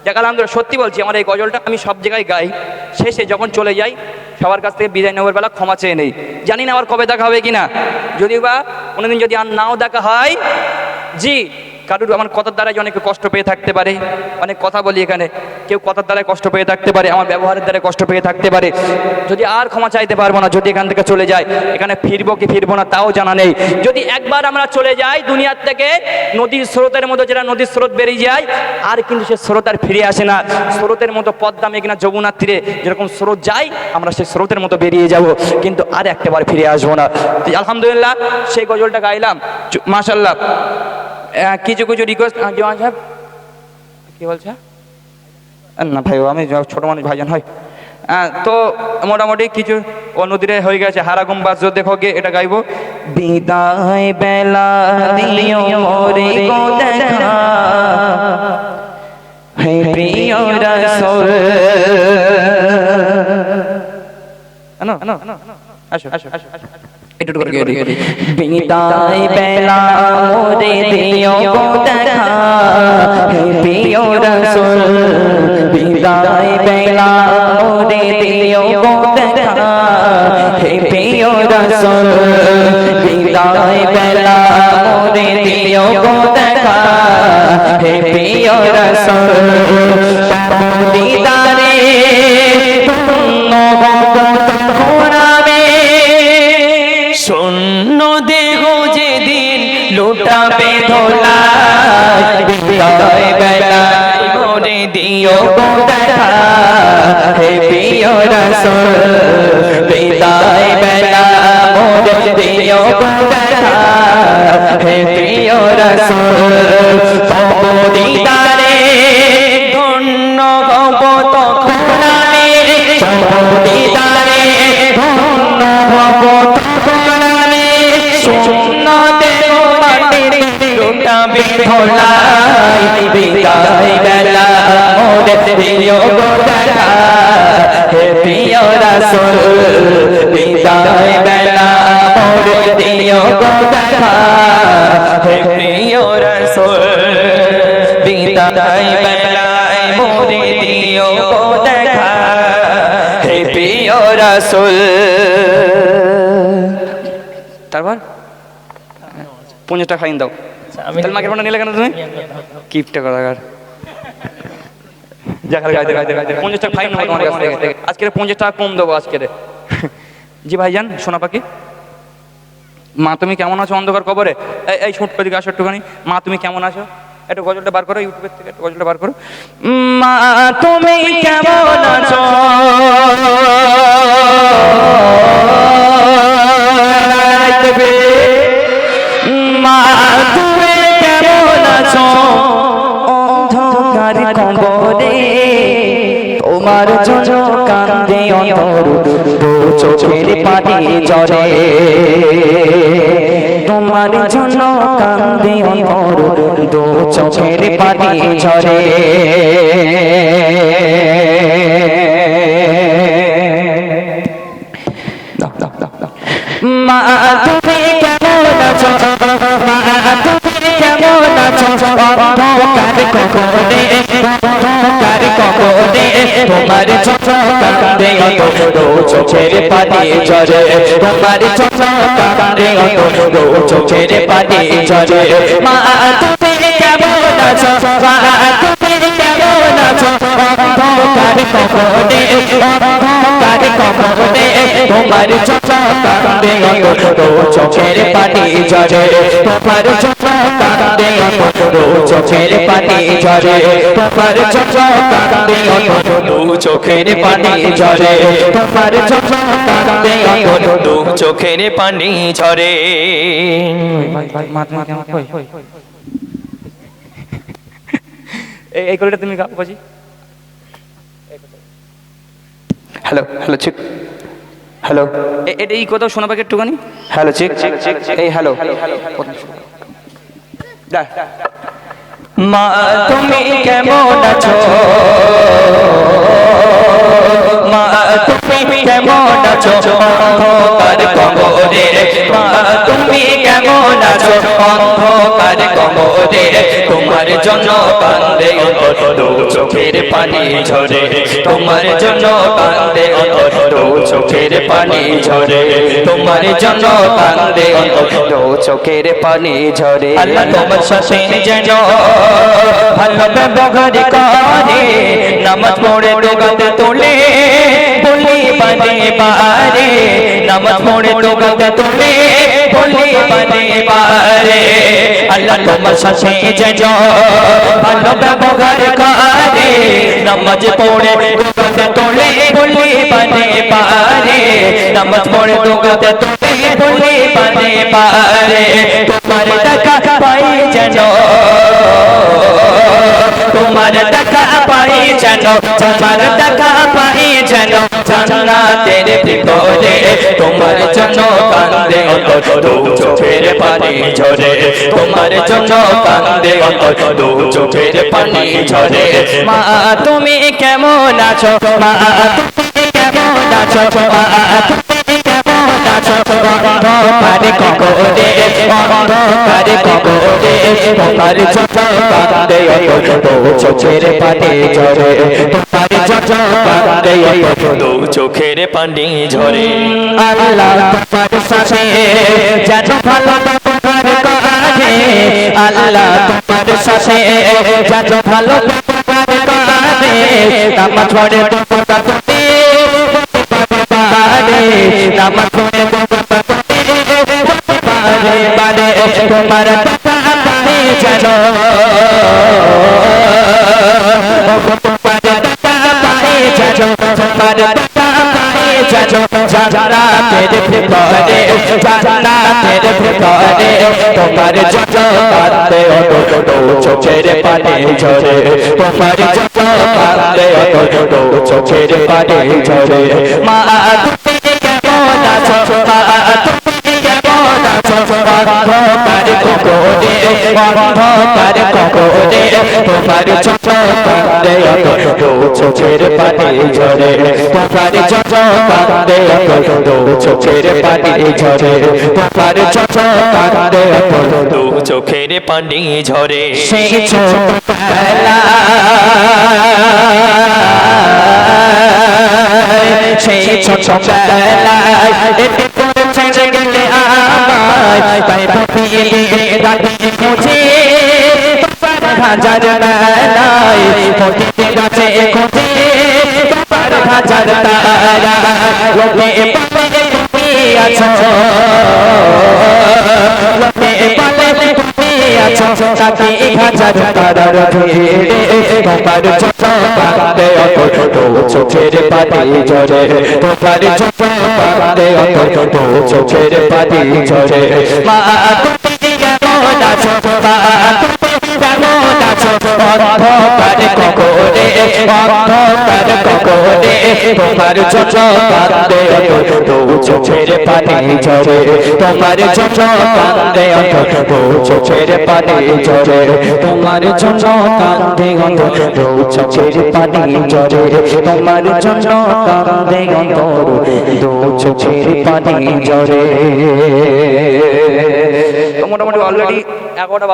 যাক আলহামদুলিল্লাহ, সত্যি বলছি, আমার এই গজলটা আমি সব জায়গায় গাই, শেষে যখন চলে যাই সবার কাছ থেকে বিদায় নেওয়ার বেলা ক্ষমা চেয়ে নেই। জানি না আবার কবে দেখা হবে কিনা, যদিও বা কোনোদিন যদি আর নাও দেখা হয়, জি কারুর আমার কথার দ্বারাই অনেকে কষ্ট পেয়ে থাকতে পারে, অনেক কথা বলি এখানে, কেউ কথার দ্বারাই কষ্ট পেয়ে থাকতে পারে, আমার ব্যবহারের দ্বারা কষ্ট পেয়ে থাকতে পারে। যদি আর ক্ষমা চাইতে পারবো না, যদি এখান থেকে চলে যায়, এখানে ফিরবো কি ফিরবো না তাও জানা নেই। যদি একবার আমরা চলে যাই দুনিয়ার থেকে, নদীর স্রোতের মতো, যেটা নদীর স্রোত বেরিয়ে যায় আর কিন্তু সে স্রোত আর ফিরে আসে না। স্রোতের মতো পদ্মা মেঘনা যমুনার তীরে যেরকম স্রোত যায়, আমরা সেই স্রোতের মতো বেরিয়ে যাব, কিন্তু আর একটাবার ফিরে আসবো না। আলহামদুলিল্লাহ সেই গজলটা গাইলাম, মাশাআল্লাহ। কিছু কিছু রিকোয়েস্ট জওয়ান সাহেব কি বলছে না ভাই, আমি ছোট মানুষ ভাইজান হয়। তো মোটামুটি কিছু ও নদীরে হয়ে গেছে, হারাগুম বাজ দেখো গে, এটা গাইবো। বিদায় বেলা দিও মোরে গো দেখা, হে প্রিয় রাসূল। আসো আসো আসো একটু করে গিয়ে বিদায় বেলা মোরে দিও গো দেখা, হে প্রিয় রাসূল। বিদায় বেলা মোরে দিও গো দেখা, হে প্রিয় রাসূল। বিদায় বেলা মোরে দিও গো দেখা, হে প্রিয় রাসূল। দিদারে শূন্য দেহ যেদিন লুটাবে ধোলায়, বিদায় বেলায় মোরে দিও গো দেখা, হে প্রিয় রাসূল। বিদায় বেলা মোরে দিও গো দেখা, হে প্রিয় রাসূল। দিদারে ধন্য হব তখন আমি, দিদারে ধন্য হব তখন আমি। শূন্য দেহ মাটির লুটাবে ধোলায়, বিদায় বেলা মোরে দিও গো দেখা, হে প্রিয় রাসূল। বিদায় বেলা মোরে দিও গো দেখা, হে প্রিয় রাসূল। বিদায় বেলায় মোরে দিও গো দেখা, হে প্রিয় রাসূল। তারপর 50 টাকা ফাইন দাও। তাহলে মাইক্রোফোনটা নিলে কেন তুমি? কিপটা কথাকার। যাকার গাইতে গাইতে গাইতে 50 টাকা ফাইন নেবো তোমার কাছ থেকে। আজকে 50 টাকা কম দেবো আজকে। জি ভাইজান, সোনা পাখি, মা তুমি কেমন আছো অন্ধকার কবরে? এই ছোট্ট দিকে আসো একটুখানি। মা তুমি কেমন আছো? একটু গজলটা বার করো ইউটিউবের থেকে, একটু গজলটা বার করো। মা তুমি কেমন আছো? মা তুমি কেমন আছো? অন্ধকার কবরে তোমার জন্য কান্দে অন্তর, দু চোখের পানি ঝরে। তোমার জন্য কান্দে অন্তর, দু চোখের পানি ঝরে। মা তুমি কেমন আছো? মা তুমি কেমন আছো? অন্ধকার কবরে, অন্ধকার কবরে তোমার জন্য কান্দে অন্তর, দু চোখের পানি ঝরে। তোমার জন্য কান্দে অন্তর, দু চোখের পানি ঝরে। মা তুমি কেমন আছো? মা তুমি কেমন আছো? অন্ধকার কবরে, অন্ধকার কবরে তোমার জন্য কান্দে অন্তর, দু চোখের পানি ঝরে। তোমার জন্য কান্দে অন্তর, দু চোখের পানি ঝরে। তোমার জন্য কান্দে অন্তর, দু চোখের পানি ঝরে। তোমার জন্য কান্দে অন্তর, দু চোখের পানি ঝরে। এই কলটা তুমি গাও বাজি। হ্যালো হ্যালো চিক, হ্যালো এটা এই কথা শোনা পাকে একটুখানি। হ্যালো চিক, এই হ্যালো। মা তুমি কেমন আছো? মা তুমি কেমন আছো? অন্ধকার কবরে মা তুমি কেমন আছো? অন্ধকার কবরে তোমার জন্য কান্দে অন্তর দু চোখের পানি ঝরে তোমার জন্য কান্দে অন্তর দু চোখের পানি ঝরে তোমার জন্য কান্দে অন্তর দু চোখের পানি ঝরে আল্লাহ তোমার সাথে যেন ভালো ব্যবহার করে নামাজ পড়ে দোগাতে তোলে বলি বানে বারে নামাজ পড়ে দোগাতে তোলে বলি বানে বারে আল্লাহ তোমার সাথে যেন ভালো ব্যবহার করে নামাজ পড়ে দোগাতে তোলে বলি বানে বারে নামাজ পড়ে দোগাতে তোলে বলি বানে বারে তোমার টাকা পাই যেন তোমার টাকা পাই যেন তোমার টাকা পাই যেন জান্নাতের ভিতরে তোমার জন্য কান্দে অন্তর দু চোখের পানি ঝরে তোমার জন্য কান্দে অন্তর দু চোখের পানি ঝরে মা তুমি কেমন আছো মা তুমি কেমন আছো মা তুমি কেমন আছো অন্ধকারে কবরে অন্ধকারে কবরে তোমার জন্য কান্দে অন্তর দু চোখের পানি ঝরে তোমার জন্য কান্দে অন্তর দু চোখের পানি ঝরে আল্লাহ তোমার সাথে যেন ভালো ব্যবহার করে আল্লাহ তোমার সাথে যেন ভালো ব্যবহার করে নামাজ পড়ে দোয়া করতে পারে নামাজ পড়ে দোয়া করতে পারে তোমার টাকা পাই যেন তোমার টাকা পাই যেন তোমার টাকা পাই যেন জান্নাতের ভিতরে জান্নাতের ভিতরে তোমার জন্য কান্দে অন্তর দু চোখের পানি ঝরে তোমার জন্য কান্দে অন্তর দু চোখের পানি ঝরে মা তুমি কেমন আছো মা তুমি কেমন আছো অন্ধকারে কবরে অন্ধকারে কবরে তোমার জন্য কান্দে অন্তর দু চোখের পানি ঝরে তোমার জন্য কান্দে অন্তর দু চোখের পানি ঝরে তোমার জন্য কান্দে অন্তর দু চোখের পানি ঝরে সেই ছোটবেলা সেই ছোটবেলায় এতে পড়েছে গেলে আমায় তাই ভাবিয়ে ডাকি মুঝে হাজার বেলায় প্রতিটি গাছে খুঁজে তোমার হাজার তারা লোকে বলে তুমি আছো লোকে বলে তুমি আছো তাকে হাজার তারার ভিড়ে তোমার জন্য কান্দে অন্তর দু চোখের পানি ঝরে তোমার জন্য কান্দে অন্তর দু চোখের পানি ঝরে মা তুমি কেমন আছো মা তুমি কেমন আছো অন্ধকারে কবরে অন্ধকারে কবরে তোমার জন্য কান্দে অন্তর দু চোখের পানি ঝরে তোমার জন্য কান্দে অন্তর দু চোখের পানি ঝরে তোমার জন্য কান্দে অন্তর দু চোখের পানি ঝরে তোমার জন্য কান্দে অন্তর দু চোখের পানি ঝরে তো মোটামুটি অলরেডি 11টা